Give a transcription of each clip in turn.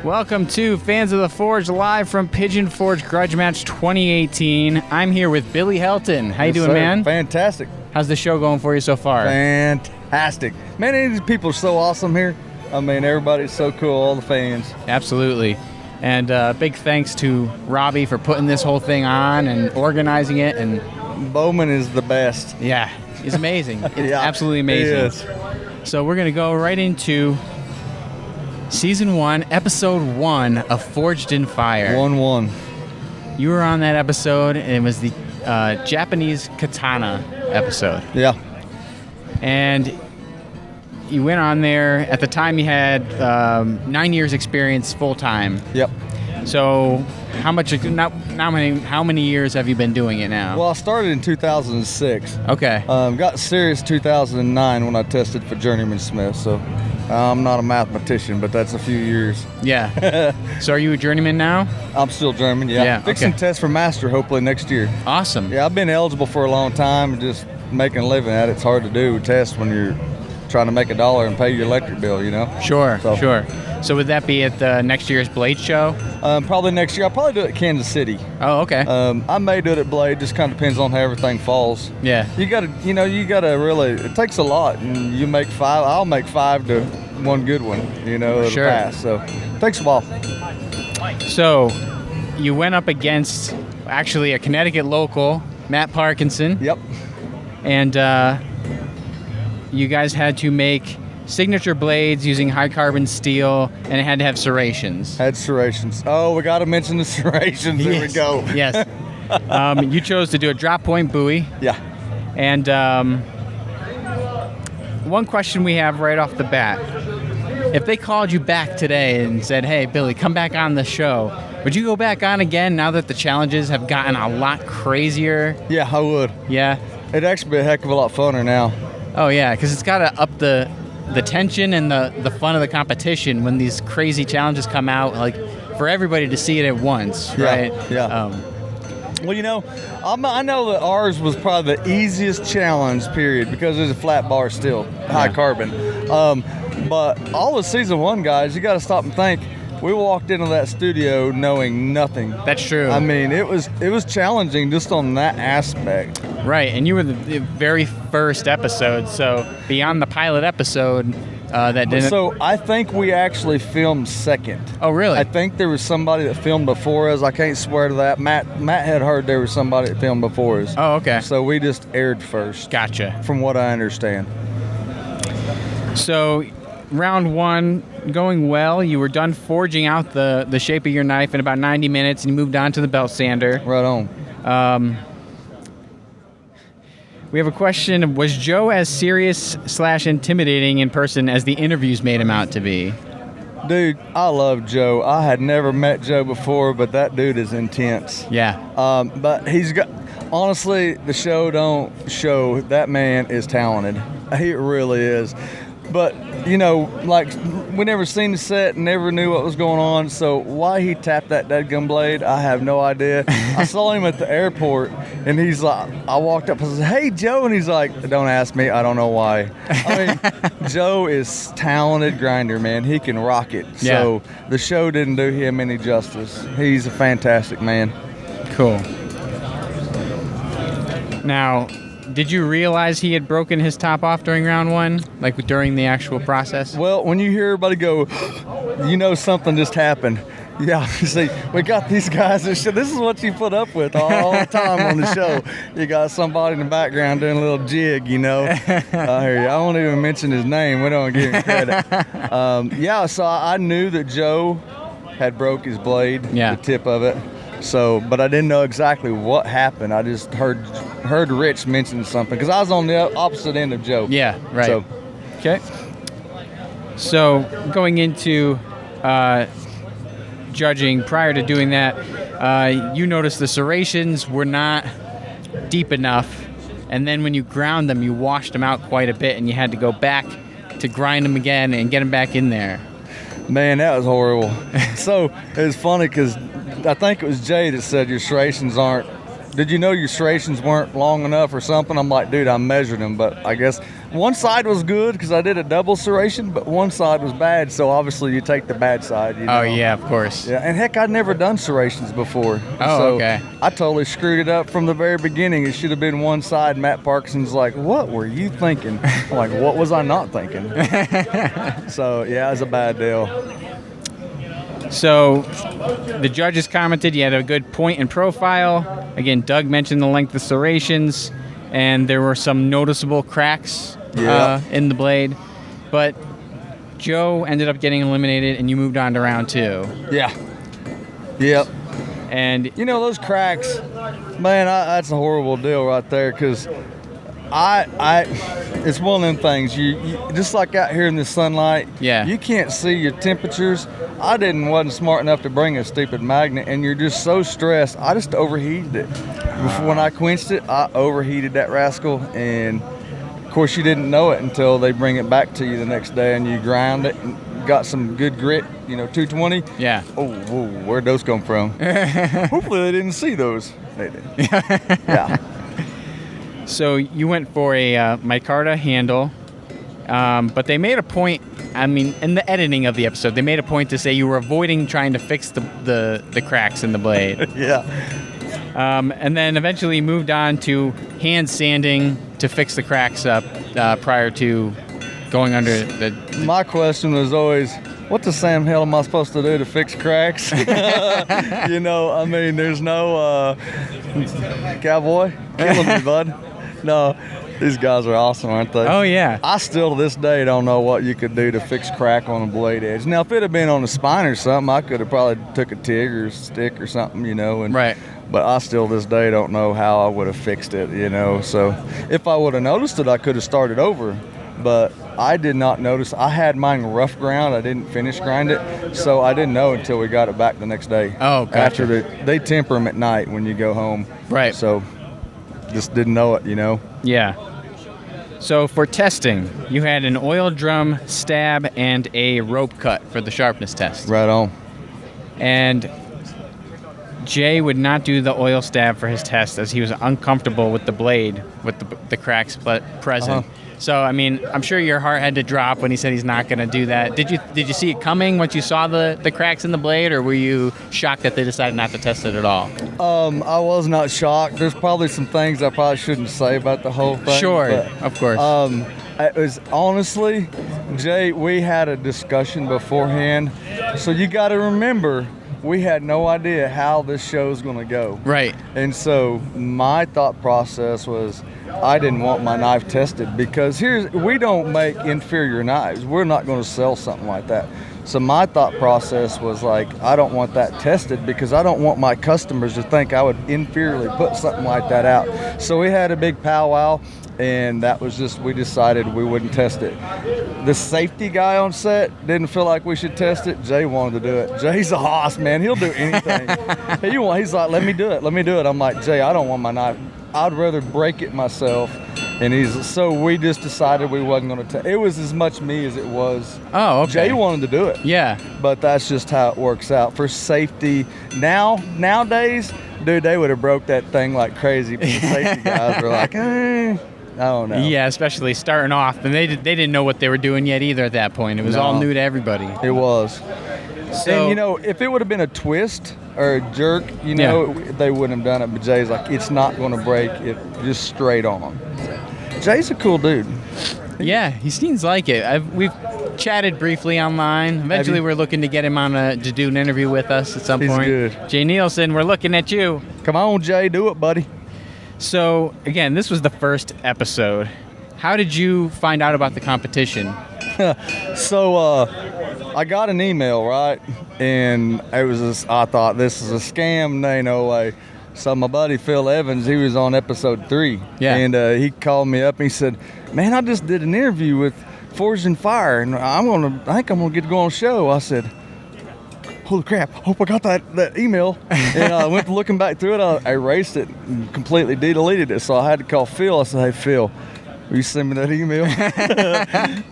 Welcome to Fans of the Forge, live from Pigeon Forge Grudge Match 2018. I'm here with Billy Helton. How you doing, man? Fantastic. How's the show going for you so far? Fantastic. Man, these people are so awesome here. I mean, everybody's so cool, all the fans. Absolutely. And big thanks to Robbie for putting this whole thing on and organizing it. And Bowman is the best. yeah, he's amazing. It's Yeah, absolutely amazing. he is. So we're going to go right into Season 1, Episode 1 of Forged in Fire. 1-1. You were on that episode, and it was the Japanese Katana episode. Yeah. And you went on there. At the time, you had 9 years experience full-time. Yep. So how many years have you been doing it now? Well, I started in 2006. Okay. Got serious 2009 when I tested for Journeyman Smith, so I'm not a mathematician, but that's a few years. Yeah. So are you a journeyman now? I'm still German, yeah. Yeah, Fixing okay. test for master hopefully next year. Awesome. Yeah, I've been eligible for a long time, just making a living at it. It's hard to do test when you're trying to make $1 and pay your electric bill, you know? Sure, So- sure. So would that be at the next year's Blade show? Probably next year. I'll probably do it at Kansas City. Oh, okay. I may do it at Blade, just kind of depends on how everything falls. Yeah. You gotta really, it takes a lot, and you make 5, I'll make 5 to one good one, it'll Sure. pass, so it takes a while. So you went up against actually a Connecticut local, Matt Parkinson. Yep. And you guys had to make signature blades using high carbon steel, and it had to have serrations. Had serrations. Oh, we gotta mention the serrations. There we go. Yes. You chose to do a drop point buoy. Yeah. And one question we have right off the bat. If they called you back today and said, hey, Billy, come back on the show, would you go back on again now that the challenges have gotten a lot crazier? Yeah, I would. Yeah? It'd actually be a heck of a lot funner now. Oh, yeah, because it's got to up the tension and the fun of the competition when these crazy challenges come out, like for everybody to see it at once, right? Yeah. Well, I know that ours was probably the easiest challenge, period, because it's a flat bar still, high carbon. But all of season 1, guys, you got to stop and think. We walked into that studio knowing nothing. That's true. I mean, it was challenging just on that aspect. Right, and you were the very first episode, so beyond the pilot episode, that didn't. So I think we actually filmed second. Oh, really? I think there was somebody that filmed before us. I can't swear to that. Matt had heard there was somebody that filmed before us. Oh, okay. So we just aired first. Gotcha. From what I understand. So, round 1 going well. You were done forging out the shape of your knife in about 90 minutes, and you moved on to the belt sander. Right on. We have a question. Was Joe as serious / intimidating in person as the interviews made him out to be? Dude, I love Joe. I had never met Joe before, but that dude is intense. Yeah. But he's got, honestly, the show don't show that man is talented. He really is. But, like, we never seen the set and never knew what was going on, so why he tapped that dadgum blade, I have no idea. I saw him at the airport, and he's like, I walked up and said, hey, Joe, and he's like, don't ask me, I don't know why. I mean, Joe is talented grinder, man. He can rock it. Yeah. So the show didn't do him any justice. He's a fantastic man. Cool. Now, did you realize he had broken his top off during round 1, like during the actual process? Well, when you hear everybody go, something just happened. Yeah, see, we got these guys and shit. This is what you put up with all the time on the show. You got somebody in the background doing a little jig, I hear you. I won't even mention his name. We don't give him credit. So I knew that Joe had broke his blade, the tip of it. So, but I didn't know exactly what happened. I just heard Rich mention something because I was on the opposite end of Joe. Yeah, right. So, okay. So going into judging, prior to doing that, you noticed the serrations were not deep enough, and then when you ground them, you washed them out quite a bit, and you had to go back to grind them again and get them back in there. Man, that was horrible. So it was funny because I think it was Jay that said your serrations aren't. Did you know your serrations weren't long enough or something? I'm like, dude, I measured them, but I guess one side was good because I did a double serration, but one side was bad. So obviously you take the bad side. You know? Oh, yeah, of course. Yeah, and heck, I'd never done serrations before. Oh, so okay. I totally screwed it up from the very beginning. It should have been one side. Matt Parkinson's like, what were you thinking? I'm like, what was I not thinking? So, yeah, it was a bad deal. So the judges commented you had a good point and profile. Again, Doug mentioned the length of serrations, and there were some noticeable cracks in the blade. But Joe ended up getting eliminated, and you moved on to round 2. Yeah. Yep. And you know, those cracks, man, that's a horrible deal right there because it's one of them things. You just like out here in the sunlight. Yeah. You can't see your temperatures. I wasn't smart enough to bring a stupid magnet, and you're just so stressed. I just overheated it. When I quenched it, I overheated that rascal, and of course you didn't know it until they bring it back to you the next day, and you grind it and got some good grit. 220. Yeah. Oh, whoa, where'd those come from? Hopefully they didn't see those. They did. Yeah. So you went for a micarta handle, but they made a point, in the editing of the episode, they made a point to say you were avoiding trying to fix the cracks in the blade. Yeah. And then eventually moved on to hand sanding to fix the cracks up prior to going under the... My question was always, what the Sam hell am I supposed to do to fix cracks? There's no cowboy killing me, bud. No, these guys are awesome, aren't they? Oh, yeah. I still to this day don't know what you could do to fix crack on a blade edge. Now, if it had been on a spine or something, I could have probably took a TIG or stick or something, Right. But I still this day don't know how I would have fixed it, So if I would have noticed it, I could have started over. But I did not notice. I had mine rough ground. I didn't finish grind it, so I didn't know until we got it back the next day. Oh, gotcha. After they temper them at night when you go home. Right. So just didn't know it, Yeah. So for testing, you had an oil drum stab and a rope cut for the sharpness test. Right on. And Jay would not do the oil stab for his test as he was uncomfortable with the blade, with the cracks present. Uh-huh. So, I'm sure your heart had to drop when he said he's not going to do that. Did you see it coming once you saw the cracks in the blade, or were you shocked that they decided not to test it at all? I was not shocked. There's probably some things I probably shouldn't say about the whole thing. Sure, but, of course. It was honestly, Jay, we had a discussion beforehand, so you got to remember, we had no idea how this show's going to go. Right. And so my thought process was I didn't want my knife tested because we don't make inferior knives. We're not going to sell something like that. So my thought process was like, I don't want that tested because I don't want my customers to think I would inferiorly put something like that out. So we had a big powwow, and that was just, we decided we wouldn't test it. The safety guy on set didn't feel like we should test it. Jay wanted to do it. Jay's a hoss, man. He'll do anything. He's like, let me do it. I'm like, Jay, I don't want my knife. I'd rather break it myself. And so we just decided we wasn't going to test. It was as much me as it was. Oh, okay. Jay wanted to do it. Yeah. But that's just how it works out. For safety, nowadays, dude, they would have broke that thing like crazy. But the safety guys were like, I don't know. Yeah, especially starting off. And they didn't know what they were doing yet either at that point. It was all new to everybody. It was. So, and, if it would have been a twist or a jerk, they wouldn't have done it. But Jay's like, it's not going to break. It just straight on. Jay's a cool dude. Yeah, he seems like it. We've chatted briefly online. Eventually, we're looking to get him on to do an interview with us at some point. He's good. Jay Nielsen, we're looking at you. Come on, Jay, do it, buddy. So, again, this was the first episode. How did you find out about the competition? So, I got an email, right? And I thought this is a scam. Ain't no way. So my buddy Phil Evans, he was on episode 3. Yeah. And he called me up and he said, man, I just did an interview with Forged in Fire, and I think I'm gonna get to go on a show. I said, holy crap, hope I got that email. And I went looking back through it, I erased it and completely deleted it. So I had to call Phil. I said, hey Phil, will you send me that email?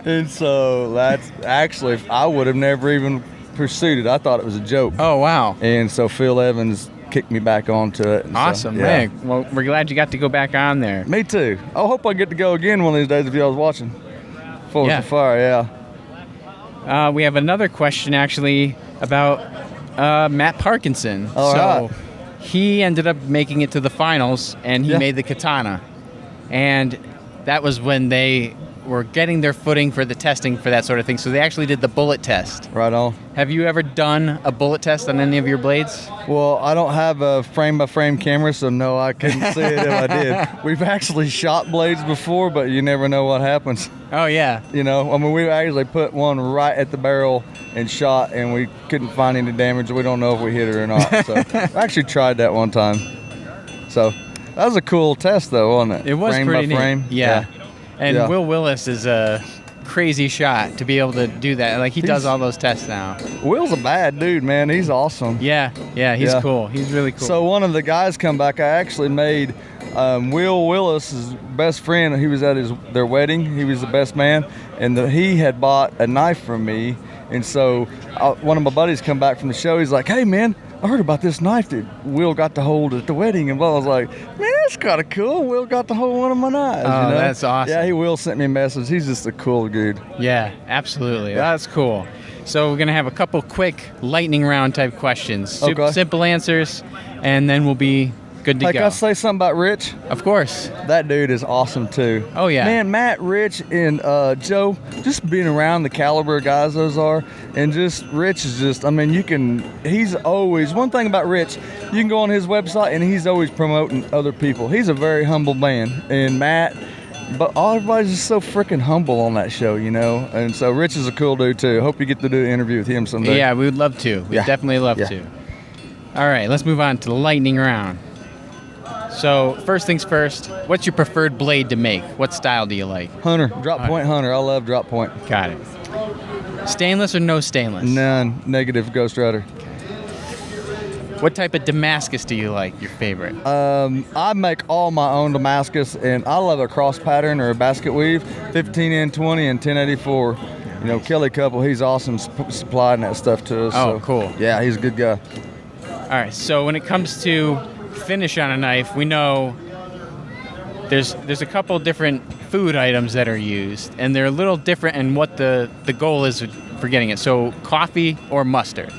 And so that's actually, I would have never even pursued it. I thought it was a joke. Oh, wow. And so Phil Evans kicked me back onto it. And so, Awesome, yeah. man. Well, we're glad you got to go back on there. Me too. I hope I get to go again one of these days if y'all was watching. Full Yeah. of fire, yeah. We have another question actually about Matt Parkinson. All right. He ended up making it to the finals, and he Yeah. made the Katana. And that was when they were getting their footing for the testing for that sort of thing. So they actually did the bullet test. Right on. Have you ever done a bullet test on any of your blades? Well, I don't have a frame-by-frame camera, so no, I couldn't see it if I did. We've actually shot blades before, but you never know what happens. Oh, yeah. You know, I mean, we actually put one right at the barrel and shot, and we couldn't find any damage. We don't know if we hit it or not. So I actually tried that one time. So that was a cool test, though, wasn't it? It was frame pretty by frame. neat. Yeah. And Yeah. Will Willis is a crazy shot to be able to do that. Like, he does He's- all those tests now. Will's a bad dude, man. He's awesome. Yeah, he's Yeah. cool. He's really cool. So one of the guys come back. I actually made Will Willis's best friend. He was at their wedding. He was the best man, and he had bought a knife from me. And so one of my buddies come back from the show. He's like, "Hey man, I heard about this knife that Will got to hold at the wedding." And I was like, "Man, that's kind of cool. Will got to hold one of my knives." Oh, you know? that's awesome. Yeah, Will sent me a message. He's just a cool dude. Yeah, absolutely. That's cool. So we're going to have a couple quick lightning round type questions. Okay. Simple answers, and then we'll be good to Hey, go. can I say something about Rich? Of course. That dude is awesome too. Oh, yeah. Man, Matt, Rich, and Joe, just being around the caliber of guys those are, and just Rich is just, I mean, he's always, one thing about Rich, you can go on his website and he's always promoting other people. He's a very humble man. And Matt, but everybody's just so freaking humble on that show, you know? And so Rich is a cool dude too. Hope you get to do an interview with him someday. Yeah, we would love to. We'd Yeah. definitely love Yeah. to. All right, let's move on to the lightning round. So first things first, what's your preferred blade to make? What style do you like? Hunter, drop point Hunter. I love drop point. Got it. Stainless or no stainless? None. Negative Ghost Rider. What type of Damascus do you like, your favorite? I make all my own Damascus, and I love a cross pattern or a basket weave, 15N20 and 1084. You know, Kelly Couple, he's awesome supplying that stuff to us. Oh, so, cool. Yeah, he's a good guy. All right, so when it comes to finish on a knife, we know there's a couple different food items that are used, and they're a little different in what the goal is for getting it. So coffee or mustard?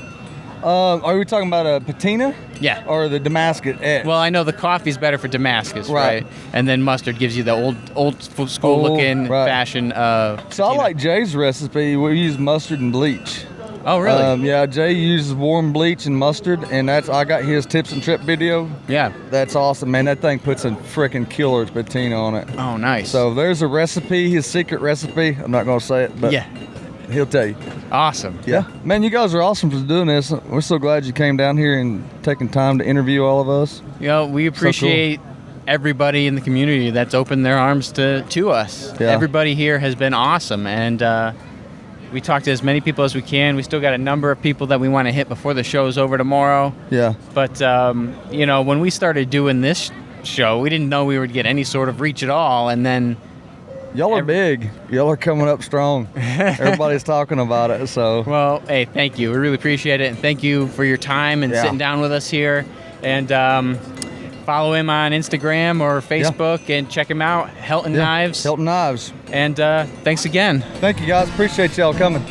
Are we talking about a patina? Yeah. Or the Damascus etch? Well, I know the coffee's better for Damascus, right? Right. And then mustard gives you the old school looking right. fashion. So I patina. like Jay's recipe. We use mustard and bleach. Oh, really? Yeah, Jay uses warm bleach and mustard, and I got his tips and trip video. Yeah. That's awesome, man. That thing puts a freaking killer patina on it. Oh, nice. So there's a recipe, his secret recipe. I'm not going to say it, but yeah, he'll tell you. awesome. Yeah. Man, you guys are awesome for doing this. We're so glad you came down here and taking time to interview all of us. You know, we appreciate everybody in the community that's opened their arms to us. Yeah. Everybody here has been awesome, and we talk to as many people as we can. We still got a number of people that we want to hit before the show's over tomorrow. Yeah. But, you know, when we started doing this show, we didn't know we would get any sort of reach at all, and then... Y'all are big. Y'all are coming up strong. Everybody's talking about it, so. Well, hey, thank you. We really appreciate it, and thank you for your time and Yeah. sitting down with us here. And follow him on Instagram or Facebook and check him out, Helton Knives. Helton Knives. And thanks again. Thank you, guys. Appreciate y'all coming.